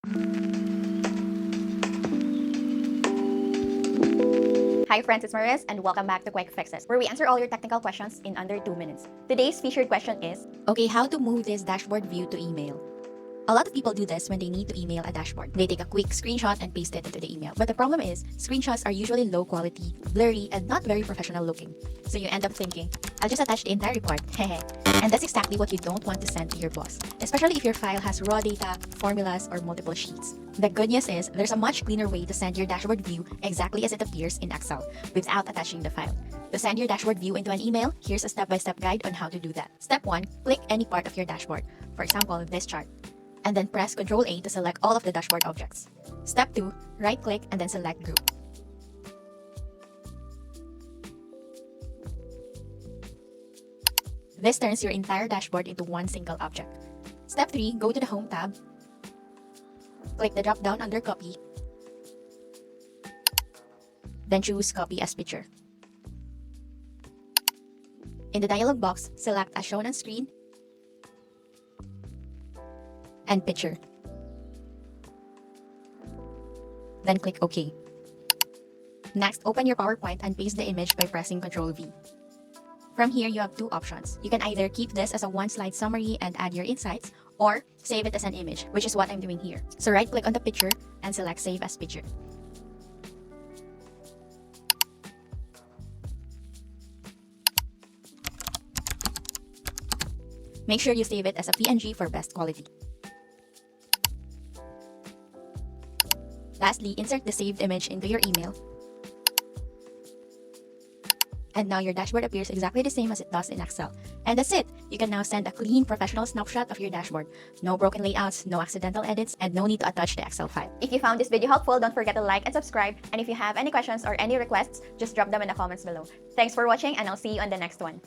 Hi friends, it's Mariz and welcome back to Quick Fixes, where we answer all your technical questions in under 2 minutes. Today's featured question is, Okay, how to move this dashboard view to email? A lot of people do this when they need to email a dashboard. They take a quick screenshot and paste it into the email. But the problem is, screenshots are usually low quality, blurry, and not very professional looking. So you end up thinking, I'll just attach the entire report, hehe. And that's exactly what you don't want to send to your boss, especially if your file has raw data, formulas, or multiple sheets. The good news is, there's a much cleaner way to send your dashboard view exactly as it appears in Excel, without attaching the file. To send your dashboard view into an email, here's a step-by-step guide on how to do that. Step 1, click any part of your dashboard. For example, this chart. And then press Ctrl-A to select all of the dashboard objects. Step 2, right-click and then select Group. This turns your entire dashboard into one single object. Step 3, go to the Home tab. Click the drop-down under Copy. Then choose Copy as Picture. In the dialog box, select As Shown on Screen and Picture. Then click OK. Next, open your PowerPoint and paste the image by pressing Ctrl-V. From here, you have two options. You can either keep this as a one-slide summary and add your insights, or save it as an image, which is what I'm doing here. So right-click on the picture and select Save as Picture. Make sure you save it as a PNG for best quality. Lastly, insert the saved image into your email. And now your dashboard appears exactly the same as it does in Excel. And that's it! You can now send a clean, professional snapshot of your dashboard. No broken layouts, no accidental edits, and no need to attach the Excel file. if you found this video helpful, don't forget to like and subscribe. And if you have any questions or any requests, just drop them in the comments below. Thanks for watching and I'll see you on the next one.